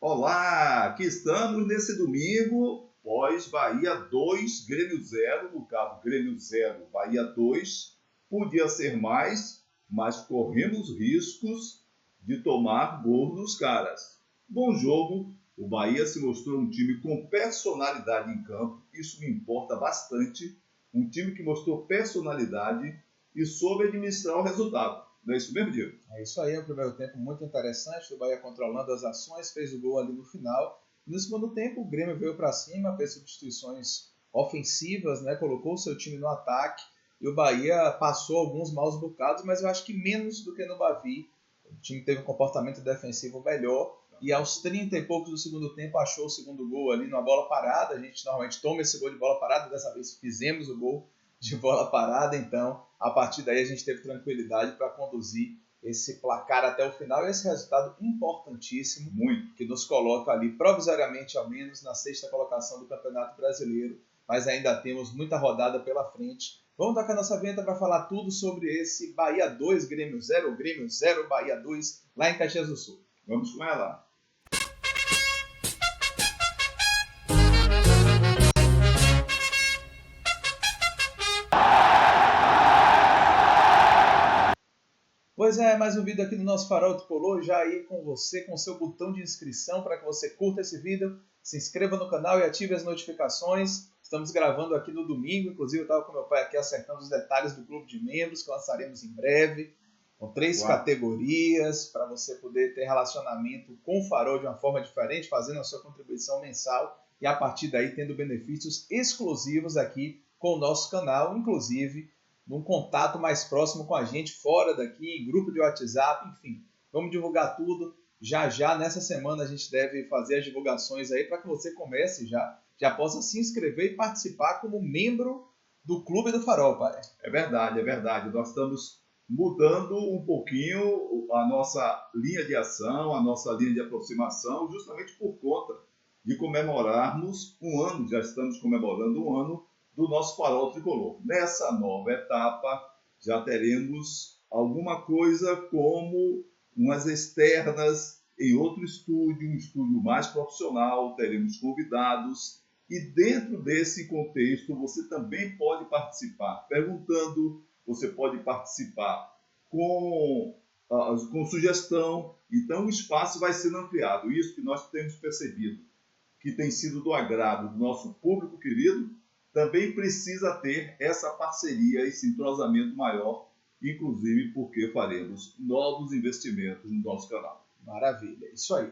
Olá, aqui estamos nesse domingo, pós Bahia 2, Grêmio 0, no caso Grêmio 0, Bahia 2, podia ser mais, mas corremos riscos de tomar gol dos caras. Bom jogo, o Bahia se mostrou um time com personalidade em campo, isso me importa bastante, um time que mostrou personalidade e soube administrar o resultado. Não é isso mesmo, Diego? É isso aí, o primeiro tempo muito interessante, o Bahia controlando as ações, fez o gol ali no final. No segundo tempo, o Grêmio veio para cima, fez substituições ofensivas, né? Colocou o seu time no ataque e o Bahia passou alguns maus bocados, mas eu acho que menos do que no Bavi. O time teve um comportamento defensivo melhor e aos 30 e poucos do segundo tempo achou o segundo gol ali numa bola parada. A gente normalmente toma esse gol de bola parada, dessa vez fizemos o gol de bola parada, então a partir daí a gente teve tranquilidade para conduzir esse placar até o final e esse resultado importantíssimo, Muito. que nos coloca ali provisoriamente ao menos na sexta colocação do Campeonato Brasileiro, mas ainda temos muita rodada pela frente. Vamos tocar nossa vinheta para falar tudo sobre esse Bahia 2, Grêmio 0, Grêmio 0, Bahia 2, lá em Caxias do Sul. Vamos com ela. Pois é, mais um vídeo aqui do nosso Farol Tricolor, já aí com você, com o seu botão de inscrição para que você curta esse vídeo, se inscreva no canal e ative as notificações. Estamos gravando aqui no domingo, inclusive eu estava com meu pai aqui acertando os detalhes do clube de membros, que lançaremos em breve, com 3 categorias, para você poder ter relacionamento com o Farol de uma forma diferente, fazendo a sua contribuição mensal e a partir daí tendo benefícios exclusivos aqui com o nosso canal, inclusive num contato mais próximo com a gente, fora daqui, em grupo de WhatsApp, enfim. Vamos divulgar tudo. Já nessa semana a gente deve fazer as divulgações aí para que você comece já possa se inscrever e participar como membro do Clube do Farol, pai. É verdade, é verdade. Nós estamos mudando um pouquinho a nossa linha de ação, a nossa linha de aproximação, justamente por conta de comemorarmos um ano, já estamos comemorando um ano do nosso Farol Tricolor. Nessa nova etapa, já teremos alguma coisa como umas externas em outro estúdio, um estúdio mais profissional, teremos convidados. E dentro desse contexto, você também pode participar perguntando, você pode participar com sugestão. Então, o espaço vai sendo ampliado. Isso que nós temos percebido, que tem sido do agrado do nosso público querido, também precisa ter essa parceria, esse entrosamento maior, inclusive porque faremos novos investimentos no nosso canal. Maravilha, isso aí.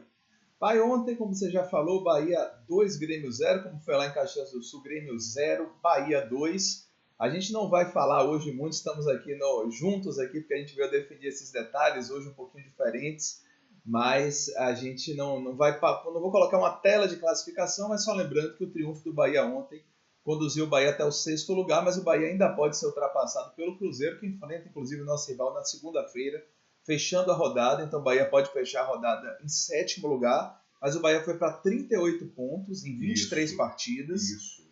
Pai, ontem, como você já falou, Bahia 2, Grêmio 0, como foi lá em Caxias do Sul, Grêmio 0, Bahia 2. A gente não vai falar hoje muito, estamos aqui juntos aqui, porque a gente veio definir esses detalhes, hoje um pouquinho diferentes, mas a gente não vou colocar uma tela de classificação, mas só lembrando que o triunfo do Bahia ontem conduziu o Bahia até o 6º lugar, mas o Bahia ainda pode ser ultrapassado pelo Cruzeiro, que enfrenta inclusive o nosso rival na segunda-feira, fechando a rodada. Então o Bahia pode fechar a rodada em 7º lugar, mas o Bahia foi para 38 pontos em 23 partidas,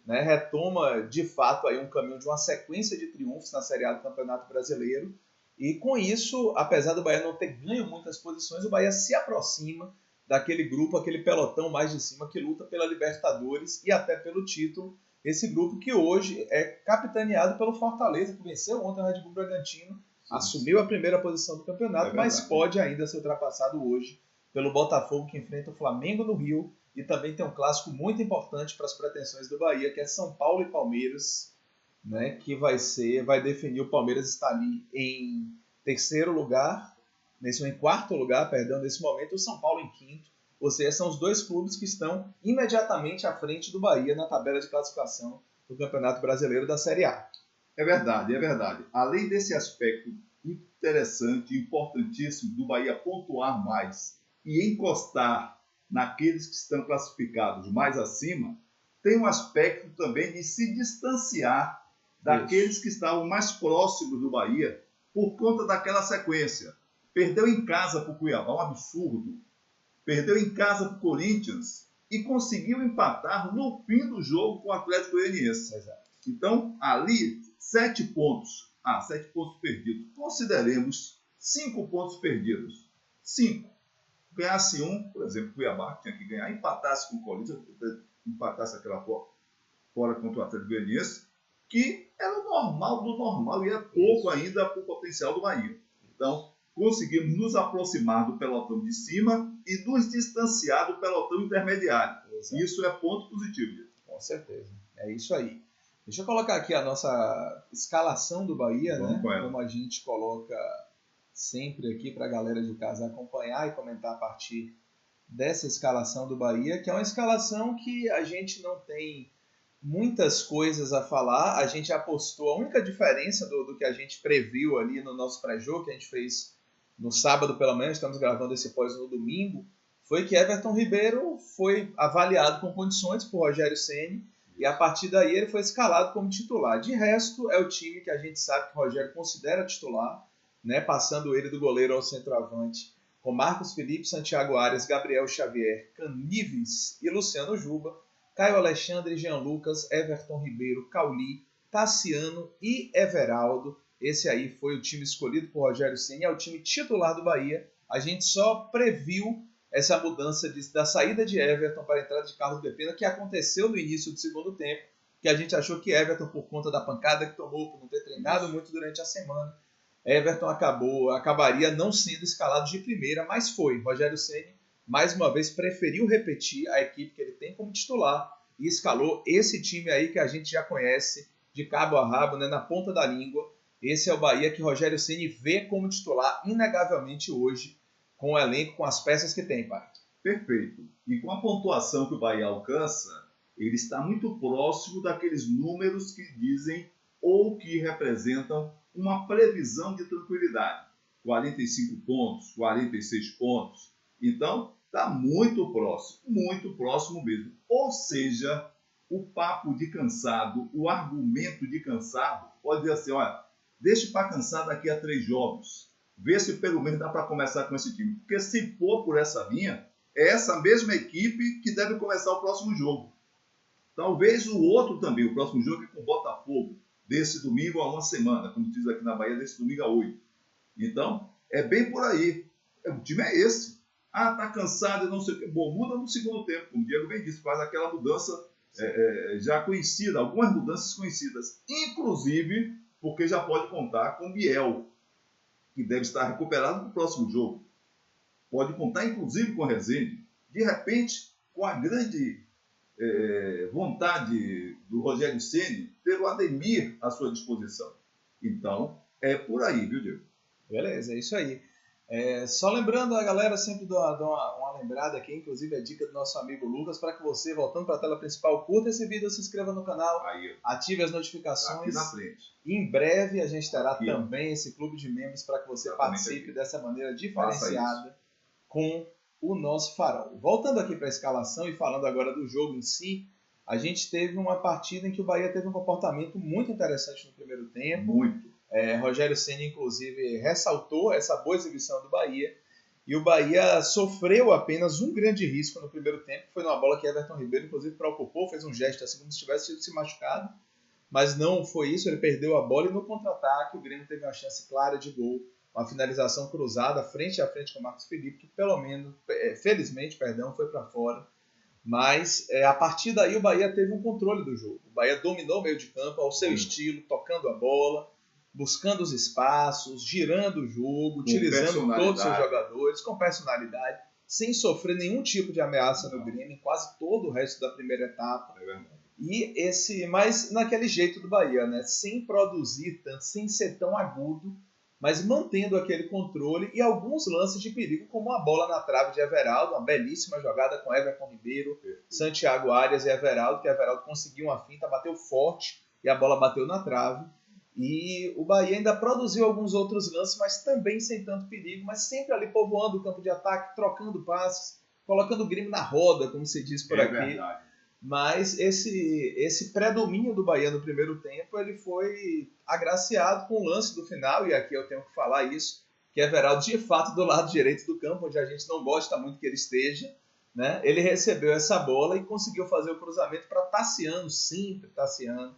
né? Retoma de fato aí um caminho de uma sequência de triunfos na Série A do Campeonato Brasileiro, e com isso, apesar do Bahia não ter ganho muitas posições, o Bahia se aproxima daquele grupo, aquele pelotão mais de cima que luta pela Libertadores e até pelo título. Esse grupo que hoje é capitaneado pelo Fortaleza, que venceu ontem o Red Bull Bragantino, assumiu a primeira posição do campeonato, mas pode ainda ser ultrapassado hoje pelo Botafogo, que enfrenta o Flamengo no Rio, e também tem um clássico muito importante para as pretensões do Bahia, que é São Paulo e Palmeiras, né, que vai definir. O Palmeiras está ali em quarto lugar, nesse momento, o São Paulo em quinto. Ou seja, são os dois clubes que estão imediatamente à frente do Bahia na tabela de classificação do Campeonato Brasileiro da Série A. É verdade, é verdade. Além desse aspecto interessante, importantíssimo do Bahia pontuar mais e encostar naqueles que estão classificados mais acima, tem um aspecto também de se distanciar daqueles que estavam mais próximos do Bahia por conta daquela sequência. Perdeu em casa para o Cuiabá, um absurdo. Perdeu em casa para o Corinthians e conseguiu empatar no fim do jogo com o Atlético Goianiense. Então, ali, 7 pontos. 7 pontos perdidos. Consideremos 5 pontos perdidos. 5. ganhasse um, por exemplo, Cuiabá, que tinha que ganhar, empatasse com o Corinthians, empatasse aquela fora contra o Atlético Goianiense, que era o normal do normal e é pouco ainda para o potencial do Bahia. Então, conseguimos nos aproximar do pelotão de cima e nos distanciar do pelotão intermediário. Exato. Isso é ponto positivo. Com certeza. É isso aí. Deixa eu colocar aqui a nossa escalação do Bahia, né? Como a gente coloca sempre aqui para a galera de casa acompanhar e comentar a partir dessa escalação do Bahia, que é uma escalação que a gente não tem muitas coisas a falar. A gente apostou, a única diferença do que a gente previu ali no nosso pré-jogo, que a gente fez no sábado pelo menos, estamos gravando esse pós no domingo, foi que Everton Ribeiro foi avaliado com condições por Rogério Ceni e a partir daí ele foi escalado como titular. De resto, é o time que a gente sabe que o Rogério considera titular, né, passando ele do goleiro ao centroavante, com Marcos Felipe, Santiago Arias, Gabriel Xavier, Canives e Luciano Juba, Caio Alexandre, Jean Lucas, Everton Ribeiro, Cauli, Tassiano e Everaldo. Esse aí foi o time escolhido por Rogério Ceni, é o time titular do Bahia. A gente só previu essa mudança da saída de Everton para a entrada de Carlos Depena, que aconteceu no início do segundo tempo, que a gente achou que Everton, por conta da pancada que tomou, por não ter treinado muito durante a semana, Everton acabaria não sendo escalado de primeira, mas foi. Rogério Ceni, mais uma vez, preferiu repetir a equipe que ele tem como titular e escalou esse time aí que a gente já conhece de cabo a rabo, né, na ponta da língua. Esse é o Bahia que Rogério Ceni vê como titular inegavelmente hoje, com o elenco, com as peças que tem, pai. Perfeito. E com a pontuação que o Bahia alcança, ele está muito próximo daqueles números que dizem ou que representam uma previsão de tranquilidade. 45 pontos, 46 pontos. Então, está muito próximo mesmo. Ou seja, o papo de cansado, o argumento de cansado, pode dizer assim, olha, deixa para cansar daqui a 3 jogos. Vê se pelo menos dá para começar com esse time. Porque se for por essa linha, é essa mesma equipe que deve começar o próximo jogo. Talvez o outro também, o próximo jogo é com o Botafogo, desse domingo a uma semana, como diz aqui na Bahia, desse domingo a 8. Então, é bem por aí. O time é esse. Ah, tá cansado e não sei o quê. Bom, muda no segundo tempo, como o Diego bem disse, faz aquela mudança já conhecida, algumas mudanças conhecidas. Inclusive, porque já pode contar com Biel, que deve estar recuperado no próximo jogo. Pode contar, inclusive, com Rezende. De repente, com a grande vontade do Rogério Ceni, ter o Ademir à sua disposição. Então, é por aí, viu, Diego? Beleza, é isso aí. Só lembrando a galera, sempre dar uma lembrada aqui, inclusive a dica do nosso amigo Lucas, para que você, voltando para a tela principal, curta esse vídeo, se inscreva no canal, aí, ative as notificações. Aqui na frente. Em breve a gente terá também esse clube de membros para que você participe dessa maneira diferenciada com o nosso farol. Voltando aqui para a escalação e falando agora do jogo em si, a gente teve uma partida em que o Bahia teve um comportamento muito interessante no primeiro tempo. Muito. Rogério Ceni, inclusive, ressaltou essa boa exibição do Bahia. E o Bahia sofreu apenas um grande risco no primeiro tempo, que foi numa bola que Everton Ribeiro, inclusive, preocupou, fez um gesto assim como se tivesse se machucado. Mas não foi isso, ele perdeu a bola e no contra-ataque o Grêmio teve uma chance clara de gol. Uma finalização cruzada frente a frente com o Marcos Felipe, que pelo menos, felizmente, foi para fora. Mas a partir daí o Bahia teve um controle do jogo. O Bahia dominou o meio de campo ao seu estilo, tocando a bola, buscando os espaços, girando o jogo, utilizando todos os seus jogadores com personalidade, sem sofrer nenhum tipo de ameaça no Grêmio em quase todo o resto da primeira etapa. Mas naquele jeito do Bahia, né? Sem produzir tanto, sem ser tão agudo, mas mantendo aquele controle e alguns lances de perigo, como a bola na trave de Everaldo, uma belíssima jogada com Everton Ribeiro, Santiago Arias e Everaldo, que Everaldo conseguiu uma finta, bateu forte e a bola bateu na trave. E o Bahia ainda produziu alguns outros lances, mas também sem tanto perigo, mas sempre ali povoando o campo de ataque, trocando passes, colocando o Grêmio na roda, como se diz por aqui. Verdade. Mas esse predomínio do Bahia no primeiro tempo, ele foi agraciado com o lance do final, e aqui eu tenho que falar isso, que Everaldo, de fato, do lado direito do campo, onde a gente não gosta muito que ele esteja, né? Ele recebeu essa bola e conseguiu fazer o cruzamento para Tassiano, sempre Tassiano.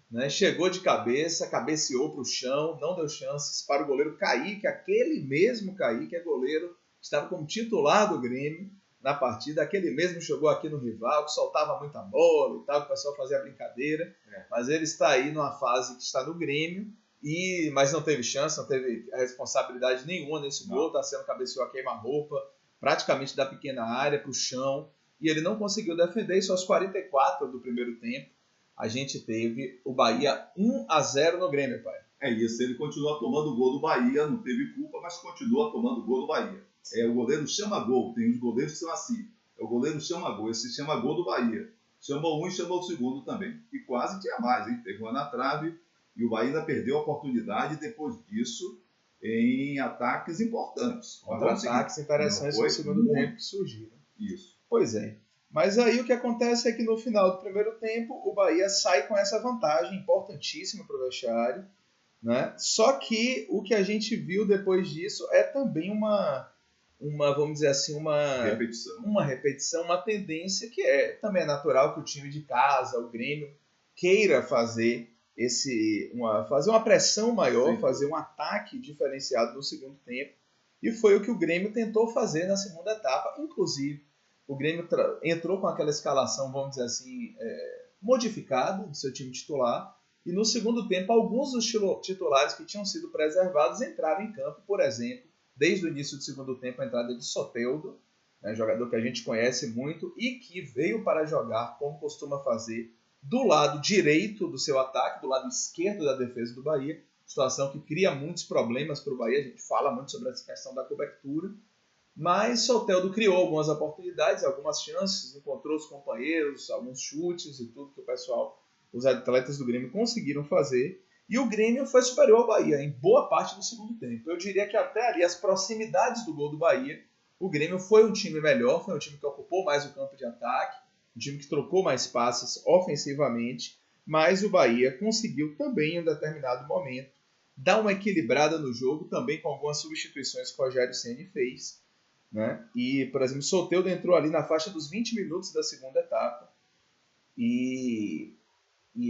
Né? Chegou de cabeça, cabeceou para o chão, não deu chances para o goleiro Kaique, aquele mesmo Kaique é goleiro estava como titular do Grêmio na partida. Aquele mesmo jogou aqui no rival, que soltava muita bola e tal, que o pessoal fazia brincadeira. Mas ele está aí numa fase que está no Grêmio, mas não teve chance, não teve responsabilidade nenhuma nesse gol. Está sendo cabeceou a queima-roupa, praticamente da pequena área para o chão. E ele não conseguiu defender. Isso aos 44 do primeiro tempo. A gente teve o Bahia 1-0 no Grêmio, pai. É isso, ele continua tomando o gol do Bahia, não teve culpa, mas continua tomando o gol do Bahia. O goleiro chama gol, tem uns goleiros que são assim. O goleiro chama gol, esse chama gol do Bahia. Chamou um e chamou o segundo também. E quase tinha mais, hein? Pegou na trave e o Bahia ainda perdeu a oportunidade depois disso em ataques importantes. Contra-ataques interessantes no segundo tempo que surgiram. Isso. Pois é. Mas aí o que acontece é que no final do primeiro tempo o Bahia sai com essa vantagem importantíssima para o vestiário, né? Só que o que a gente viu depois disso é também uma vamos dizer assim, uma repetição, uma tendência que também é natural que o time de casa, o Grêmio, queira fazer fazer uma pressão maior, sim, fazer um ataque diferenciado no segundo tempo. E foi o que o Grêmio tentou fazer na segunda etapa. Inclusive, o Grêmio entrou com aquela escalação, vamos dizer assim, modificada do seu time titular. E no segundo tempo, alguns dos titulares que tinham sido preservados entraram em campo. Por exemplo, desde o início do segundo tempo, a entrada de Soteldo, jogador que a gente conhece muito e que veio para jogar, como costuma fazer, do lado direito do seu ataque, do lado esquerdo da defesa do Bahia. Situação que cria muitos problemas para o Bahia. A gente fala muito sobre essa questão da cobertura. Mas Soteldo criou algumas oportunidades, algumas chances, encontrou os companheiros, alguns chutes e tudo que os atletas do Grêmio conseguiram fazer. E o Grêmio foi superior ao Bahia em boa parte do segundo tempo. Eu diria que até ali, as proximidades do gol do Bahia, o Grêmio foi um time melhor, foi um time que ocupou mais o campo de ataque, um time que trocou mais passes ofensivamente, mas o Bahia conseguiu também, em um determinado momento, dar uma equilibrada no jogo, também com algumas substituições que o Rogério Ceni fez, né? E, por exemplo, Soteldo entrou ali na faixa dos 20 minutos da segunda etapa. E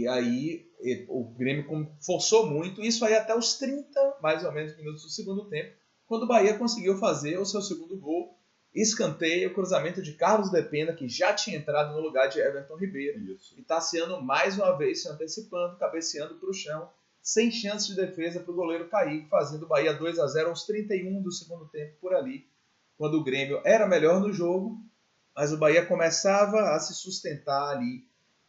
aí o Grêmio forçou muito, isso aí até os 30, mais ou menos, minutos do segundo tempo, quando o Bahia conseguiu fazer o seu segundo gol, escanteio, cruzamento de Carlos Depena, que já tinha entrado no lugar de Everton Ribeiro. Isso. E Tassiano mais uma vez se antecipando, cabeceando para o chão, sem chance de defesa para o goleiro cair, fazendo o Bahia 2-0 aos 31 do segundo tempo por ali, quando o Grêmio era melhor no jogo, mas o Bahia começava a se sustentar ali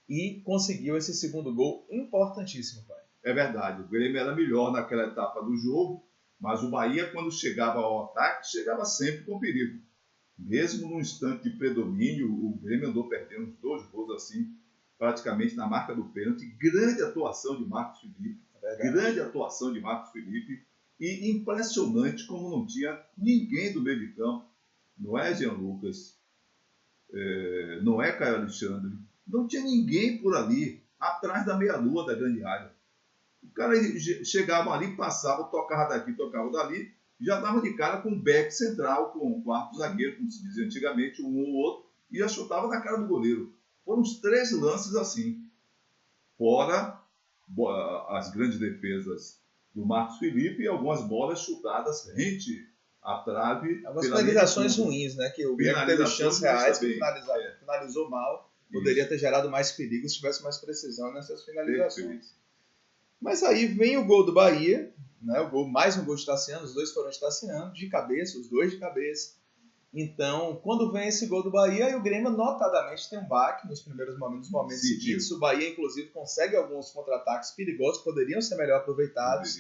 e conseguiu esse segundo gol importantíssimo, pai. É verdade, o Grêmio era melhor naquela etapa do jogo, mas o Bahia, quando chegava ao ataque, chegava sempre com perigo. Mesmo num instante de predomínio, o Grêmio andou perdendo os 2 gols assim, praticamente na marca do pênalti. Grande atuação de Marcos Felipe, e impressionante como não tinha ninguém do meio de campo. Não é Jean Lucas, não é Caio Alexandre, não tinha ninguém por ali, atrás da meia-lua da grande área. O cara chegava ali, passava, tocava daqui, tocava dali, já dava de cara com o back central, com o quarto zagueiro, como se dizia antigamente, um ou outro, e já chutava na cara do goleiro. Foram uns 3 lances assim. Fora as grandes defesas do Marcos Felipe e algumas bolas chutadas rente à trave. Algumas finalizações ruins, né? Que o Grêmio teve chances reais que finalizou mal. Poderia ter gerado mais perigo se tivesse mais precisão nessas finalizações. Mas aí vem o gol do Bahia, né? Mais um gol de Tassiano, os 2 foram de Tassiano, de cabeça, os 2 de cabeça. Então, quando vem esse gol do Bahia, o Grêmio notadamente tem um baque nos primeiros momentos seguidos. O Bahia, inclusive, consegue alguns contra-ataques perigosos, poderiam ser melhor aproveitados.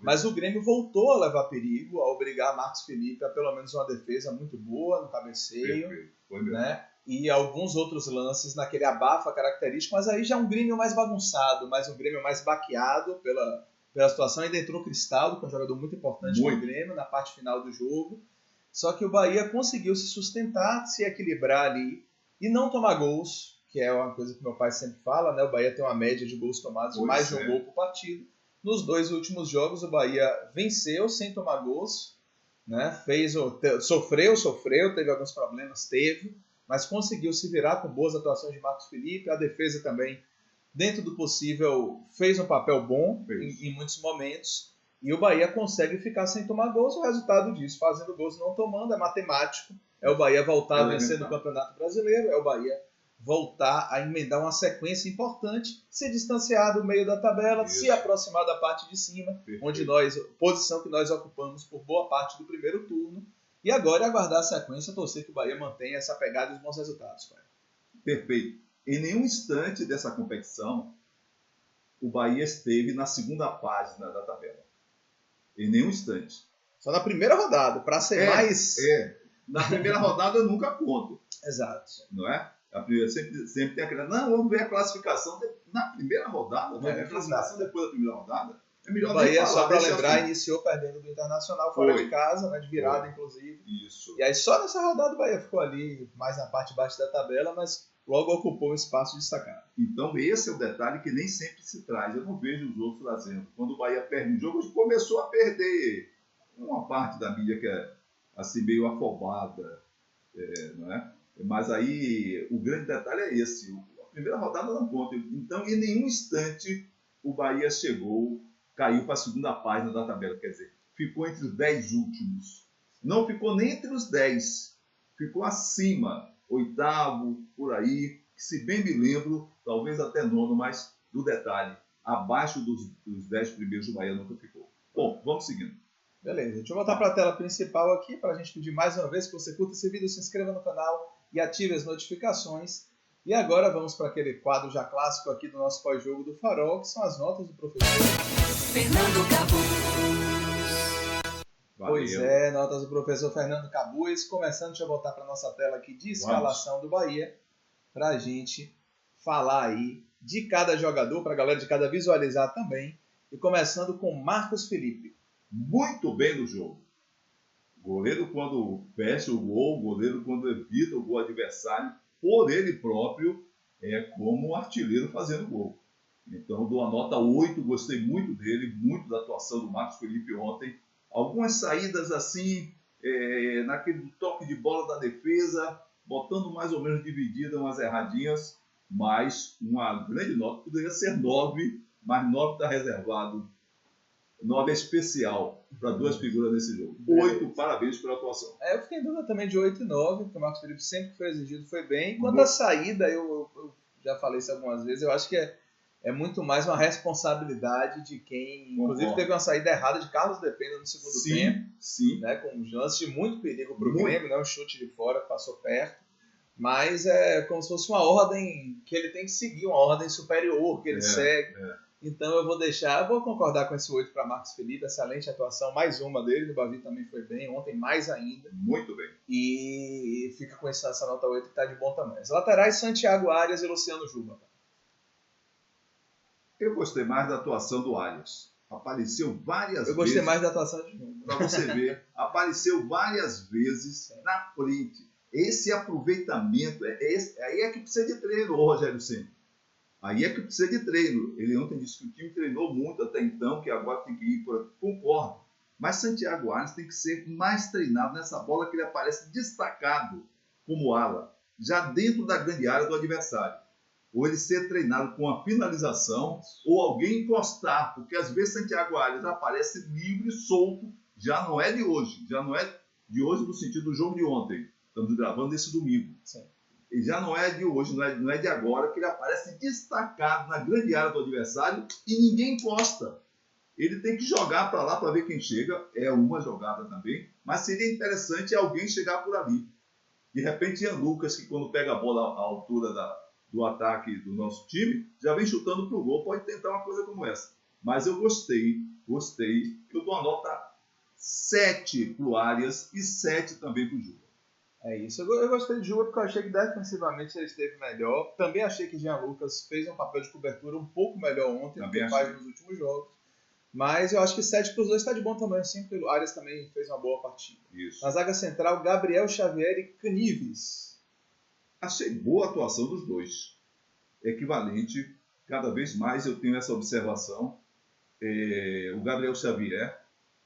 Mas o Grêmio voltou a levar perigo, a obrigar Marcos Felipe a pelo menos uma defesa muito boa no cabeceio, né? E alguns outros lances naquele abafa característico, mas aí já é um Grêmio mais bagunçado, um Grêmio mais baqueado pela situação. Ainda entrou Cristaldo, que é um jogador muito importante do Grêmio, na parte final do jogo. Só que o Bahia conseguiu se sustentar, se equilibrar ali e não tomar gols, que é uma coisa que meu pai sempre fala, né? O Bahia tem uma média de gols tomados de mais de um gol por partida. Nos 2 últimos jogos, o Bahia venceu sem tomar gols, né? Sofreu, teve alguns problemas, mas conseguiu se virar com boas atuações de Marcos Felipe. A defesa também, dentro do possível, fez um papel bom em muitos momentos. E o Bahia consegue ficar sem tomar gols. O resultado disso, fazendo gols e não tomando, é matemático. É o Bahia voltar a vencer no Campeonato Brasileiro, é o Bahia voltar a emendar uma sequência importante, se distanciar do meio da tabela, se aproximar da parte de cima, onde posição que nós ocupamos por boa parte do primeiro turno. E agora aguardar a sequência, torcer que o Bahia mantenha essa pegada e os bons resultados. Pai. Perfeito. Em nenhum instante dessa competição, o Bahia esteve na segunda página da tabela. Em nenhum instante. Só na primeira rodada, para ser mais... Na primeira rodada eu nunca conto. Exato. Não é? A primeira, sempre tem aquela... Não, vamos ver a classificação na primeira rodada. Vamos ver a classificação depois da primeira rodada. É melhor o Bahia, só para lembrar, assim. iniciou perdendo do Internacional fora de casa, né, de virada, inclusive. Isso. E aí só nessa rodada o Bahia ficou ali, mais na parte de baixo da tabela, mas logo ocupou um espaço destacado. Então esse é o detalhe que nem sempre se traz. Eu não vejo os outros trazendo. Quando o Bahia perde um jogo, começou a perder uma parte da mídia que é assim meio afobada, não é? Mas aí o grande detalhe é esse. A primeira rodada não conta. Então, em nenhum instante o Bahia caiu para a segunda página da tabela. Quer dizer, ficou entre os 10 últimos. Não ficou nem entre os 10. Ficou acima, oitavo, por aí. Se bem me lembro, talvez até nono, mas do detalhe, abaixo dos 10 primeiros o Bahia nunca ficou. Bom, vamos seguindo. Beleza, deixa eu voltar para a tela principal aqui, para a gente pedir mais uma vez que você curta esse vídeo, se inscreva no canal e ative as notificações. E agora vamos para aquele quadro já clássico aqui do nosso pós-jogo do Farol, que são as notas do professor Fernando Cabuz. Pois é, notas do professor Fernando Cabuz. Começando, deixa eu voltar para a nossa tela aqui de escalação do Bahia, para a gente falar aí de cada jogador, para a galera de cada visualizar também. E começando com Marcos Felipe. Muito bem no jogo. Goleiro quando fecha o gol, goleiro quando evita o gol adversário, por ele próprio, é como artilheiro fazendo gol. Então, dou a nota 8, gostei muito dele, muito da atuação do Marcos Felipe ontem. Algumas saídas assim, naquele toque de bola da defesa, botando mais ou menos dividida, umas erradinhas, mas uma grande nota, poderia ser 9, mas 9 está reservado. 9 é especial para duas figuras nesse jogo. 8, parabéns pela atuação. Eu fiquei em dúvida também de 8 e 9, porque o Marcos Felipe sempre que foi exigido foi bem. Quanto à saída, eu já falei isso algumas vezes, eu acho que é muito mais uma responsabilidade de quem... Inclusive teve uma saída errada de Carlos Depena no segundo tempo. Sim. Né, com um lance de muito perigo para o Grêmio, né, um chute de fora que passou perto. Mas é como se fosse uma ordem que ele tem que seguir, uma ordem superior que ele segue. Então eu vou concordar com esse 8 para Marcos Felipe, excelente atuação, mais uma dele, o Bavi também foi bem, ontem mais ainda. Muito bem. E fica com essa nota 8 que está de bom tamanho. Os laterais, Santiago Arias e Luciano Juba. Eu gostei mais da atuação do Arias. Apareceu várias vezes. Eu gostei mais da atuação de Juba. Para você ver, apareceu várias vezes na frente. Esse aproveitamento, aí é que precisa de treino, Rogério Ceni. Aí é que precisa de treino. Ele ontem disse que o time treinou muito até então, que agora tem que ir por... Concordo. Mas Santiago Arias tem que ser mais treinado nessa bola que ele aparece destacado como ala, já dentro da grande área do adversário. Ou ele ser treinado com a finalização, ou alguém encostar, porque às vezes Santiago Arias aparece livre, solto, já não é de hoje. Já não é de hoje no sentido do jogo de ontem. Estamos gravando esse domingo. Sim. E já não é de hoje, não é de agora, que ele aparece destacado na grande área do adversário e ninguém encosta. Ele tem que jogar para lá para ver quem chega. É uma jogada também. Mas seria interessante alguém chegar por ali. De repente, Ian Lucas, que quando pega a bola à altura do ataque do nosso time, já vem chutando para o gol. Pode tentar uma coisa como essa. Mas eu gostei. Eu dou uma nota 7 para o Arias e 7 também para o Juba. É isso. Eu gostei de Juba porque eu achei que defensivamente ele esteve melhor. Também achei que Jean Lucas fez um papel de cobertura um pouco melhor ontem do que faz nos últimos jogos. Mas eu acho que 7 para os dois está de bom tamanho, sim, porque o Arias também fez uma boa partida. Isso. Na zaga central, Gabriel Xavier e Canives. Achei boa a atuação dos dois. Equivalente. Cada vez mais eu tenho essa observação. O Gabriel Xavier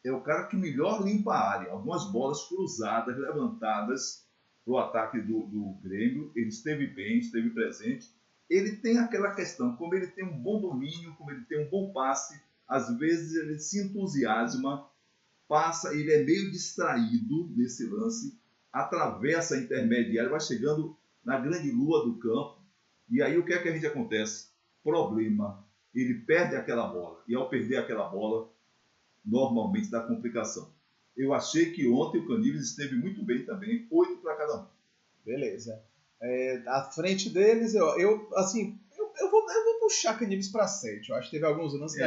é o cara que melhor limpa a área. Algumas bolas cruzadas, levantadas para o ataque do Grêmio. Ele esteve bem, esteve presente. Ele tem aquela questão, como ele tem um bom domínio, como ele tem um bom passe, às vezes ele se entusiasma, passa, ele é meio distraído nesse lance, atravessa a intermediária, vai chegando na grande lua do campo, e aí o que é que a gente acontece? Problema, ele perde aquela bola, e ao perder aquela bola, normalmente dá complicação. Eu achei que ontem o Canives esteve muito bem também, 8 para cada um. Beleza. À frente deles, eu vou puxar Canives para 7. Eu acho que teve alguns lances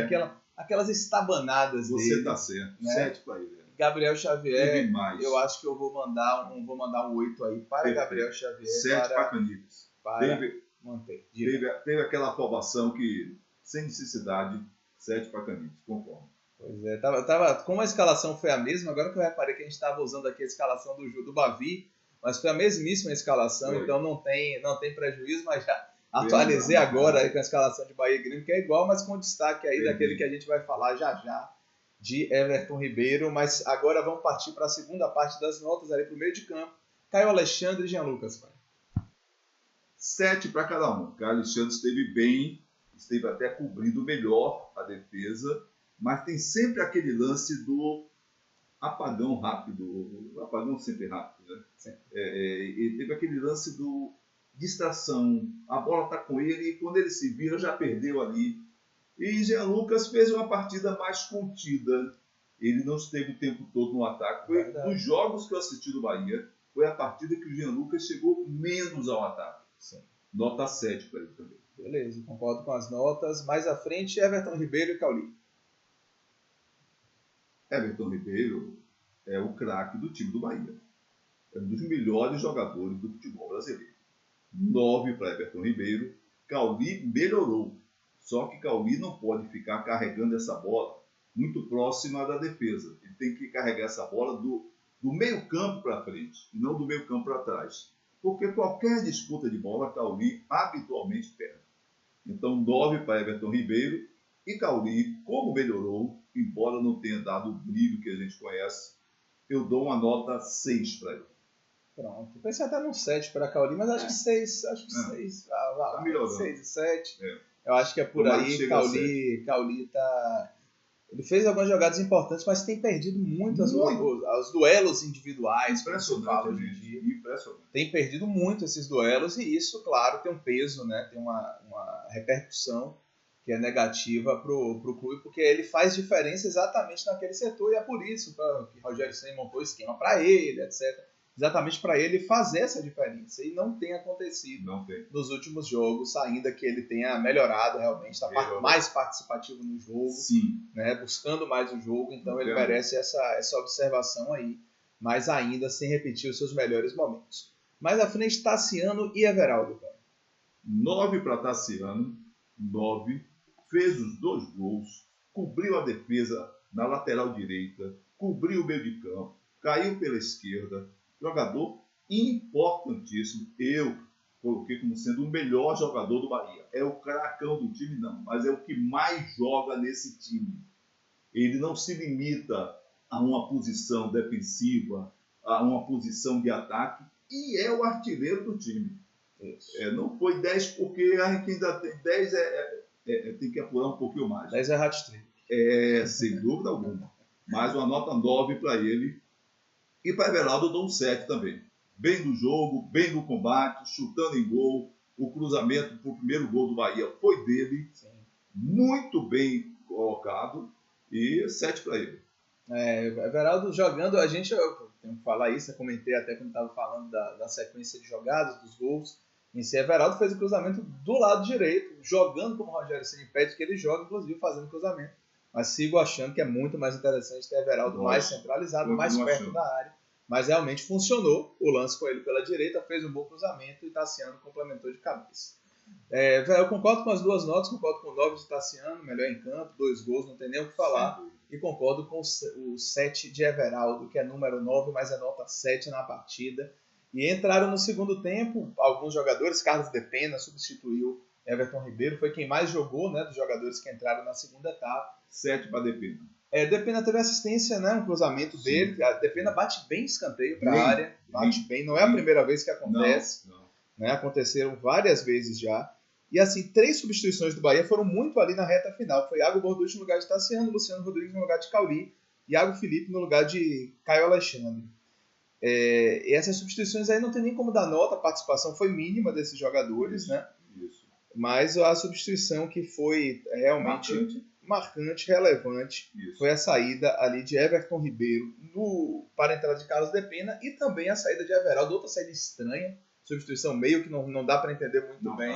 aquelas estabanadas dele. Você tá certo, né? 7 para ele. Gabriel Xavier, mais. eu acho que eu vou mandar um 8 aí para Perfeito. Gabriel Xavier. 7 para Canives. Manter. Teve aquela aprovação que, sem necessidade, 7 para Canives, concordo. Pois é, como a escalação foi a mesma, agora que eu reparei que a gente estava usando aqui a escalação do Bavi, mas foi a mesmíssima escalação, Foi. Então não tem prejuízo, mas já atualizei agora aí com a escalação de Bahia e Grêmio, que é igual, mas com destaque aí daquele que a gente vai falar já, de Everton Ribeiro. Mas agora vamos partir para a segunda parte das notas, ali para o meio de campo. Caio Alexandre e Jean Lucas. 7 para cada um. Caio Alexandre esteve bem, esteve até cobrindo melhor a defesa, mas tem sempre aquele lance do apagão rápido, o apagão sempre rápido, né? Ele teve aquele lance do distração, a bola está com ele e quando ele se vira já perdeu ali. E Jean Lucas fez uma partida mais contida, ele não esteve o tempo todo no ataque. Foi dos jogos que eu assisti do Bahia, foi a partida que o Jean Lucas chegou menos ao ataque. Sim. Nota 7 para ele também. Beleza, concordo com as notas. Mais à frente, Everton Ribeiro e Cauli. Everton Ribeiro é o craque do time do Bahia. É um dos melhores jogadores do futebol brasileiro. 9 para Everton Ribeiro. Cauli melhorou. Só que Cauli não pode ficar carregando essa bola muito próxima da defesa. Ele tem que carregar essa bola do meio campo para frente e não do meio campo para trás. Porque qualquer disputa de bola, Cauli habitualmente perde. Então, 9 para Everton Ribeiro. E Cauli, como melhorou, embora não tenha dado o brilho que a gente conhece, eu dou uma nota 6 para ele. Pronto. Pensei até num 7 para Cauli, mas acho que 6. Acho que 6. Tá melhorando. 6 e 7. É. Eu acho que é por aí. Cauli tá... Ele fez algumas jogadas importantes, mas tem perdido muito os duelos individuais. Impressionante, hoje em dia. Impressionante. Tem perdido muito esses duelos e isso, claro, tem um peso, né? Tem uma repercussão que é negativa para o clube, porque ele faz diferença exatamente naquele setor e é por isso que Rogério Ceni montou o esquema para ele, etc. Exatamente para ele fazer essa diferença. E não tem acontecido nos últimos jogos, ainda que ele tenha melhorado realmente, está mais participativo no jogo, né, buscando mais o jogo, então ele merece essa observação aí, mas ainda sem repetir os seus melhores momentos. Mais à frente, Tassiano e Everaldo. 9 para Tassiano, 9, fez os 2 gols, cobriu a defesa na lateral direita, cobriu o meio de campo, caiu pela esquerda. Jogador importantíssimo. Eu coloquei como sendo o melhor jogador do Bahia. É o cracão do time, não, mas é o que mais joga nesse time. Ele não se limita a uma posição defensiva, a uma posição de ataque, e é o artilheiro do time. Não foi 10 porque a gente ainda tem 10, tem que apurar um pouquinho mais. 10 é hat-trick. Sem dúvida alguma. Mais uma nota 9 para ele. E para Everaldo eu dou um 7 também. Bem no jogo, bem no combate, chutando em gol. O cruzamento para o primeiro gol do Bahia foi dele. Sim. Muito bem colocado. E 7 para ele. Everaldo jogando, eu tenho que falar isso, eu comentei até quando estava falando da sequência de jogadas, dos gols. Em si, Everaldo fez o cruzamento do lado direito, jogando como o Rogério Ceni pede que ele jogue, inclusive fazendo cruzamento. Mas sigo achando que é muito mais interessante ter Everaldo mais centralizado, mais perto da área. Mas realmente funcionou o lance com ele pela direita, fez um bom cruzamento e Tassiano complementou de cabeça. Eu concordo com as 2 notas, concordo com o 9 de Tassiano, melhor em campo, 2 gols, não tem nem o que falar. E concordo com o 7 de Everaldo, que é número 9, mas é nota 7 na partida. E entraram no segundo tempo alguns jogadores, Carlos Depena substituiu Everton Ribeiro, foi quem mais jogou, né, dos jogadores que entraram na segunda etapa. 7 para Depena. Depena teve assistência, né, um cruzamento dele. A Depena bate bem escanteio para a área, bate bem. Não é a primeira vez que acontece. Não. Né, aconteceram várias vezes já. E assim, 3 substituições do Bahia foram muito ali na reta final. Foi Iago Borducci no lugar de Tassiano, Luciano Rodrigues no lugar de Cauli, Iago Felipe no lugar de Caio Alexandre. E essas substituições aí não tem nem como dar nota, a participação foi mínima desses jogadores, né? Isso. Mas a substituição que foi realmente marcante, relevante, Isso. foi a saída ali de Everton Ribeiro para a entrada de Carlos Depena e também a saída de Everaldo, outra saída estranha, substituição meio que não dá para entender muito bem.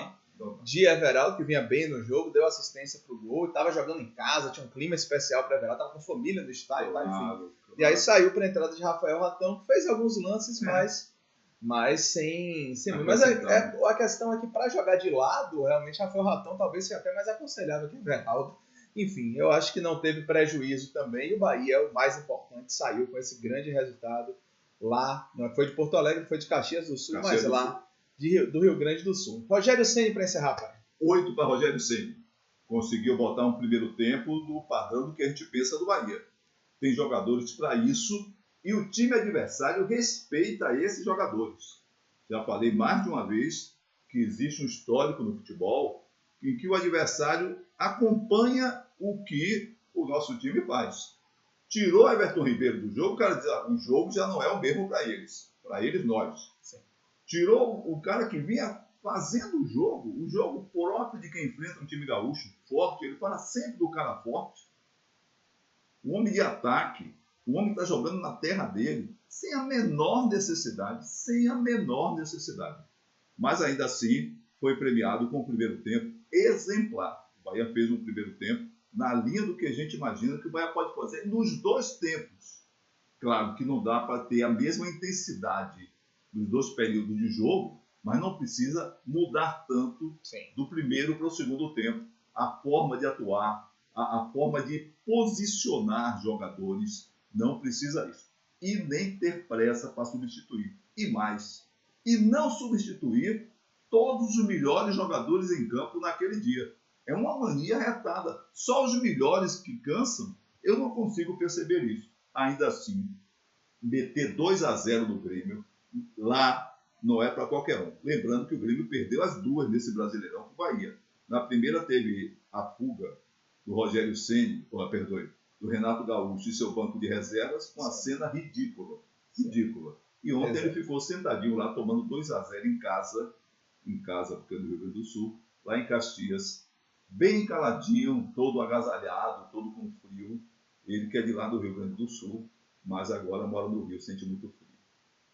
De Everaldo, que vinha bem no jogo, deu assistência pro gol, estava jogando em casa, tinha um clima especial para Everaldo, estava com família no estádio, tá, enfim. E aí saiu para a entrada de Rafael Ratão, que fez alguns lances, mas sem muito. Mas a questão é que para jogar de lado, realmente Rafael Ratão talvez seja até mais aconselhável que Everaldo. Enfim, eu acho que não teve prejuízo também, e o Bahia, o mais importante, saiu com esse grande resultado lá, não foi de Porto Alegre, foi de Caxias do Sul, mas lá do Rio Grande do Sul. Rogério Ceni para encerrar, pai. 8 para Rogério Ceni. Conseguiu botar um primeiro tempo do padrão do que a gente pensa do Bahia. Tem jogadores para isso e o time adversário respeita esses jogadores. Já falei mais de uma vez que existe um histórico no futebol em que o adversário acompanha o que o nosso time faz. Tirou Everton Ribeiro do jogo, o cara diz, o jogo já não é o mesmo para eles. Para eles, nós. Sim. Tirou o cara que vinha fazendo o jogo próprio de quem enfrenta um time gaúcho forte. Ele fala sempre do cara forte. O homem de ataque, o homem que está jogando na terra dele, sem a menor necessidade. Mas ainda assim, foi premiado com o primeiro tempo exemplar. O Bahia fez um primeiro tempo na linha do que a gente imagina que o Bahia pode fazer nos 2 tempos. Claro que não dá para ter a mesma intensidade dos 2 períodos de jogo, mas não precisa mudar tanto do primeiro para o segundo tempo. A forma de atuar, a forma de posicionar jogadores, não precisa isso. E nem ter pressa para substituir. E mais, e não substituir todos os melhores jogadores em campo naquele dia. É uma mania retada. Só os melhores que cansam, eu não consigo perceber isso. Ainda assim, meter 2-0 no Grêmio, lá não é para qualquer um. Lembrando que o Grêmio perdeu as 2 nesse Brasileirão com o Bahia. Na primeira teve a fuga do Rogério Ceni, do Renato Gaúcho e seu banco de reservas, com a cena ridícula. E ontem ele ficou sentadinho lá, tomando 2-0 em casa, porque é do Rio Grande do Sul, lá em Caxias, bem caladinho, todo agasalhado, todo com frio. Ele que é de lá do Rio Grande do Sul, mas agora mora no Rio, sente muito frio.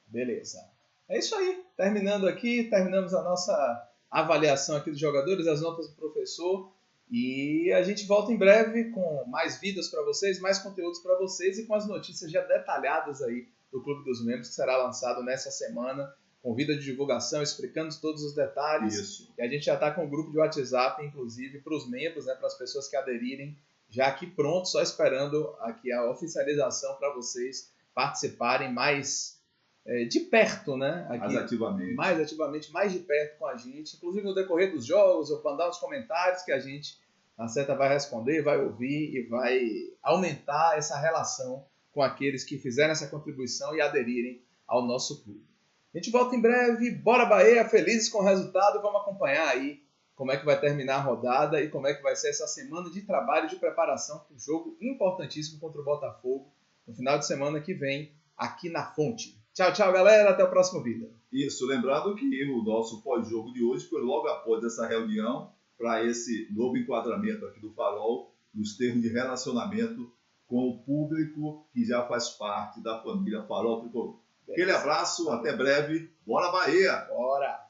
Beleza. É isso aí. Terminamos a nossa avaliação aqui dos jogadores, as notas do professor. E a gente volta em breve com mais vídeos para vocês, mais conteúdos para vocês e com as notícias já detalhadas aí do Clube dos Membros, que será lançado nessa semana, com vídeo de divulgação, explicando todos os detalhes. Isso. E a gente já está com um grupo de WhatsApp, inclusive, para os membros, né, para as pessoas que aderirem, já aqui pronto, só esperando aqui a oficialização para vocês participarem mais de perto, né? Aqui, mais ativamente, mais de perto com a gente. Inclusive no decorrer dos jogos, eu mandar os comentários que a gente, na certa, vai responder, vai ouvir e vai aumentar essa relação com aqueles que fizeram essa contribuição e aderirem ao nosso clube. A gente volta em breve. Bora Bahia, felizes com o resultado. Vamos acompanhar aí como é que vai terminar a rodada e como é que vai ser essa semana de trabalho de preparação para um jogo importantíssimo contra o Botafogo no final de semana que vem aqui na Fonte. Tchau, tchau, galera. Até o próximo vídeo. Isso, lembrando que o nosso pós-jogo de hoje foi logo após essa reunião para esse novo enquadramento aqui do Farol, nos termos de relacionamento com o público que já faz parte da família Farol Tricolor. Aquele abraço, até breve. Bora Bahia! Bora!